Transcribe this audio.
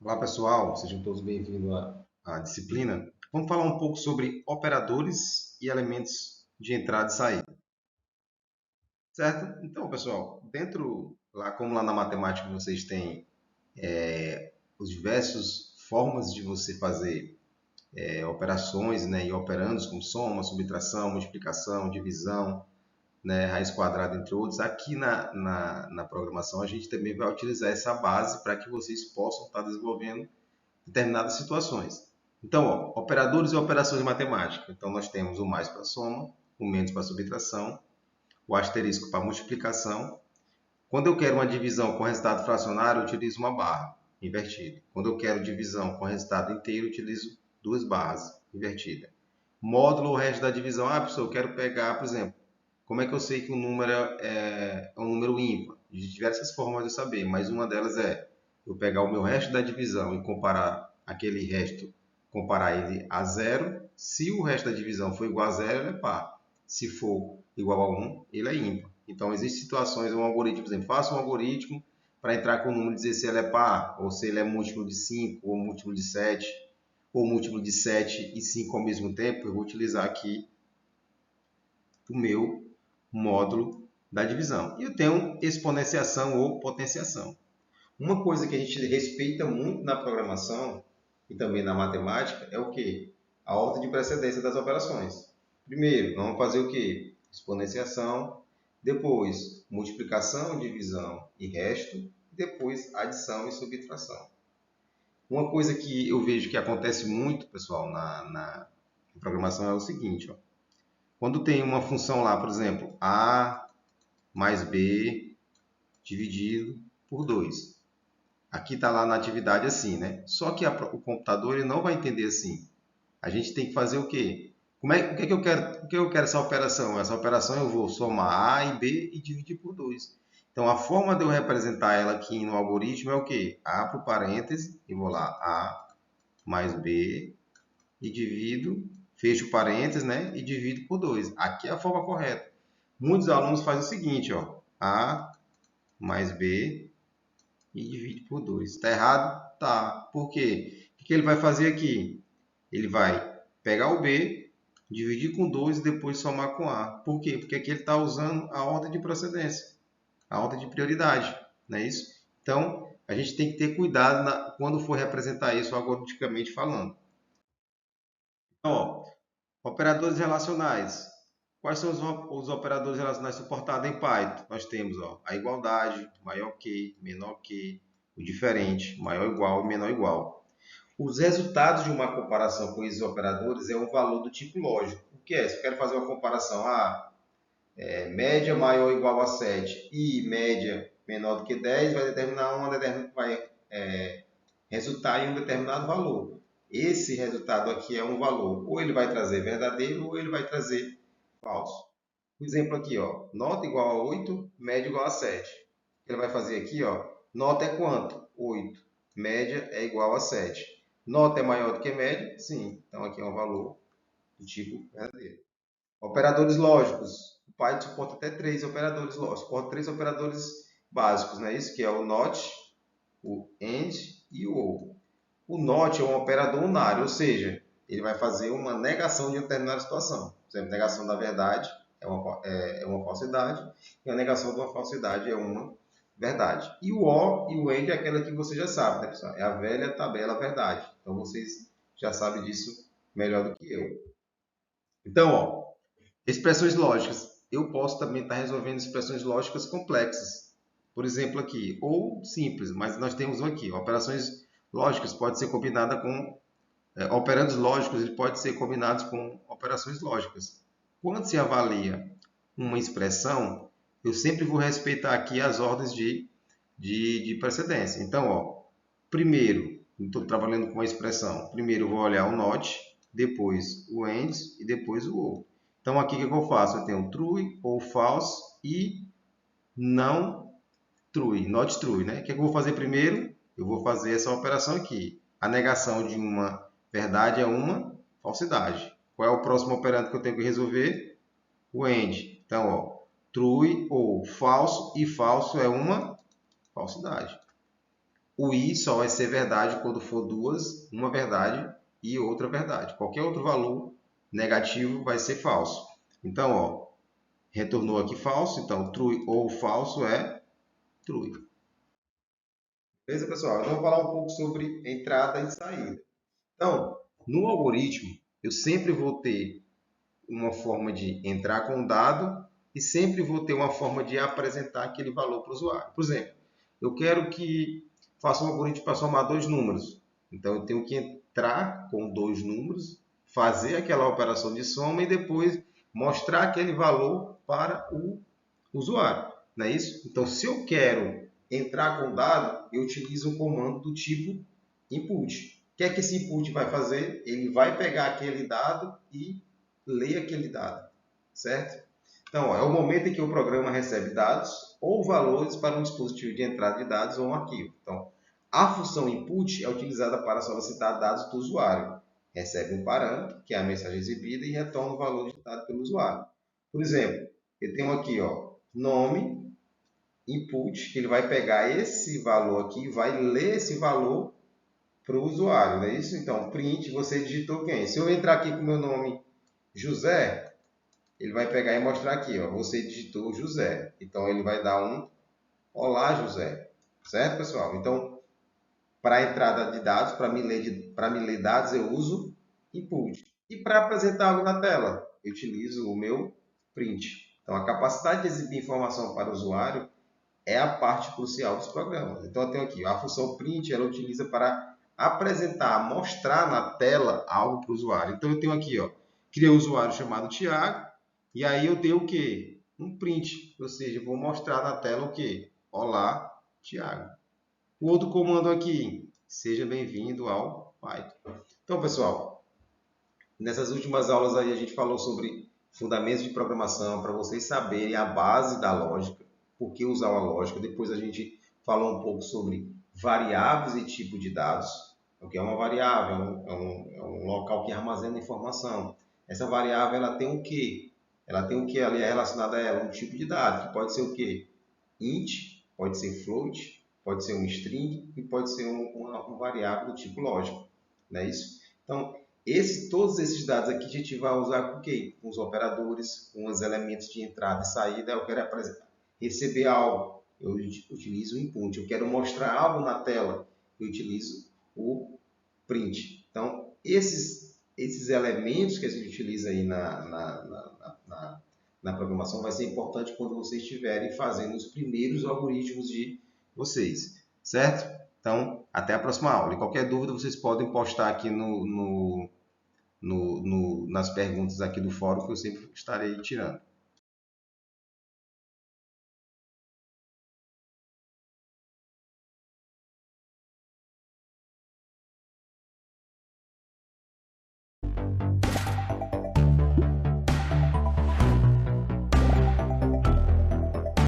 Olá pessoal, sejam todos bem-vindos à disciplina. Vamos falar um pouco sobre operadores e elementos de entrada e saída, certo? Então, pessoal, como lá na matemática vocês têm os diversas formas de você fazer operações, né, e operandos como soma, subtração, multiplicação, divisão, né, raiz quadrada, entre outros. Aqui na programação a gente também vai utilizar essa base para que vocês possam estar desenvolvendo determinadas situações. Então, operadores e operações matemáticas. Então, nós temos o mais para soma, o menos para subtração, o asterisco para multiplicação. Quando eu quero uma divisão com resultado fracionário, eu utilizo uma barra invertida. Quando eu quero divisão com resultado inteiro, eu utilizo duas barras invertidas. Módulo ou resto da divisão. Professor, eu quero pegar, por exemplo, como é que eu sei que um número é um número ímpar? De diversas formas de saber, mas uma delas é eu pegar o meu resto da divisão e comparar aquele resto, comparar ele a zero. Se o resto da divisão for igual a zero, ele é par. Se for igual a 1, ele é ímpar. Então, existem situações, um algoritmo, por exemplo, faça um algoritmo para entrar com o número e dizer se ele é par, ou se ele é múltiplo de 5, ou múltiplo de 7, ou múltiplo de 7 e 5 ao mesmo tempo. Eu vou utilizar aqui o meu módulo da divisão. E eu tenho exponenciação ou potenciação. Uma coisa que a gente respeita muito na programação e também na matemática é o quê? A ordem de precedência das operações. Primeiro, vamos fazer o quê? Exponenciação, depois multiplicação, divisão e resto, depois adição e subtração. Uma coisa que eu vejo que acontece muito, pessoal, na programação é o seguinte, ó. Quando tem uma função lá, por exemplo, A mais B dividido por 2. Aqui está lá na atividade assim, né? Só que o computador ele não vai entender assim. A gente tem que fazer o quê? O que é que eu quero? O que eu quero essa operação? Essa operação eu vou somar A e B e dividir por 2. Então, a forma de eu representar ela aqui no algoritmo é o quê? Abro parênteses e vou lá. A mais B e divido, fecho parênteses, né? E divido por 2. Aqui é a forma correta. Muitos alunos fazem o seguinte, ó. A mais B e divide por 2. Está errado? Tá. Por quê? O que ele vai fazer aqui? Ele vai pegar o B, dividir com 2 e depois somar com A. Por quê? Porque aqui ele está usando a ordem de procedência, a ordem de prioridade. Não é isso? Então, a gente tem que ter cuidado quando for representar isso algoritmicamente falando. Então, operadores relacionais. Quais são os operadores relacionais suportados em Python? Nós temos a igualdade, maior que, menor que, o diferente, maior ou igual e menor ou igual. Os resultados de uma comparação com esses operadores é um valor do tipo lógico. O que é? Se eu quero fazer uma comparação, média maior ou igual a 7 e média menor do que 10, vai resultar em um determinado valor. Esse resultado aqui é um valor, ou ele vai trazer verdadeiro ou ele vai trazer falso. O exemplo aqui, nota igual a 8, média igual a 7. O que ele vai fazer aqui, nota é quanto? 8. Média é igual a 7. Nota é maior do que média? Sim. Então aqui é um valor do tipo verdadeiro. Operadores lógicos. O Python suporta até 3 operadores lógicos. Suporta 3 operadores básicos, né? Isso que é o NOT, o AND e o OR. O NOT é um operador unário, ou seja, ele vai fazer uma negação de uma determinada situação. Por exemplo, negação da verdade é uma falsidade, e a negação de uma falsidade é uma verdade. E o OR e o AND é aquela que você já sabe, né, pessoal? É a velha tabela verdade. Então, vocês já sabem disso melhor do que eu. Então, expressões lógicas. Eu posso também estar resolvendo expressões lógicas complexas. Por exemplo, aqui, ou simples, mas nós temos aqui, operações lógicas pode ser combinada com operandos lógicos, ele pode ser combinados com operações lógicas. Quando se avalia uma expressão, eu sempre vou respeitar aqui as ordens de precedência. Então, primeiro, estou trabalhando com uma expressão. Primeiro eu vou olhar o NOT, depois o AND e depois o OR. Então, aqui o que eu faço? Eu tenho true ou false e não true, not true, né? O que eu vou fazer primeiro? Eu vou fazer essa operação aqui. A negação de uma verdade é uma falsidade. Qual é o próximo operando que eu tenho que resolver? O AND. Então, true ou falso, e falso é uma falsidade. O i só vai ser verdade quando for duas, uma verdade e outra verdade. Qualquer outro valor negativo vai ser falso. Então, ó, retornou aqui falso, então true ou falso é true. Beleza, pessoal? Então, vou falar um pouco sobre entrada e saída. Então, no algoritmo, eu sempre vou ter uma forma de entrar com o dado e sempre vou ter uma forma de apresentar aquele valor para o usuário. Por exemplo, eu quero que faça um algoritmo para somar dois números. Então, eu tenho que entrar com dois números, fazer aquela operação de soma e depois mostrar aquele valor para o usuário. Não é isso? Então, se eu quero entrar com o dado, eu utilizo um comando do tipo input. O que é que esse input vai fazer? Ele vai pegar aquele dado e ler aquele dado, certo? Então, ó, é o momento em que o programa recebe dados ou valores para um dispositivo de entrada de dados ou um arquivo. Então, a função input é utilizada para solicitar dados do usuário. Recebe um parâmetro, que é a mensagem exibida, e retorna o valor digitado pelo usuário. Por exemplo, eu tenho aqui, ó, nome, input, que ele vai pegar esse valor aqui e vai ler esse valor para o usuário, não é isso? Então, print, você digitou quem? Se eu entrar aqui com o meu nome José, ele vai pegar e mostrar aqui, ó, você digitou José. Então, ele vai dar um Olá, José. Certo, pessoal? Então, para a entrada de dados, para me ler dados, eu uso input. E para apresentar algo na tela, eu utilizo o meu print. Então, a capacidade de exibir informação para o usuário é a parte crucial dos programas. Então, eu tenho aqui a função print, ela utiliza para apresentar, mostrar na tela algo para o usuário. Então, eu tenho aqui, ó, criei um usuário chamado Tiago, e aí eu tenho o quê? Um print, ou seja, eu vou mostrar na tela o quê? Olá, Tiago. O outro comando aqui, seja bem-vindo ao Python. Então, pessoal, nessas últimas aulas aí a gente falou sobre fundamentos de programação, para vocês saberem a base da lógica, por que usar uma lógica. Depois a gente falou um pouco sobre variáveis e tipo de dados. O que é uma variável? É um local que armazena informação. Essa variável ela tem o quê? Ela tem o que ali é relacionado a ela? Um tipo de dado, que pode ser o quê? Int, pode ser float, pode ser um string e pode ser uma variável do tipo lógico. Não é isso? Então, todos esses dados aqui a gente vai usar com o quê? Com os operadores, com os elementos de entrada e saída. Eu quero apresentar, receber algo, eu utilizo o input. Eu quero mostrar algo na tela, eu utilizo o print. Então, esses elementos que a gente utiliza aí na programação vai ser importante quando vocês estiverem fazendo os primeiros algoritmos de vocês, certo? Então, até a próxima aula. E qualquer dúvida, vocês podem postar aqui nas perguntas aqui do fórum, que eu sempre estarei tirando.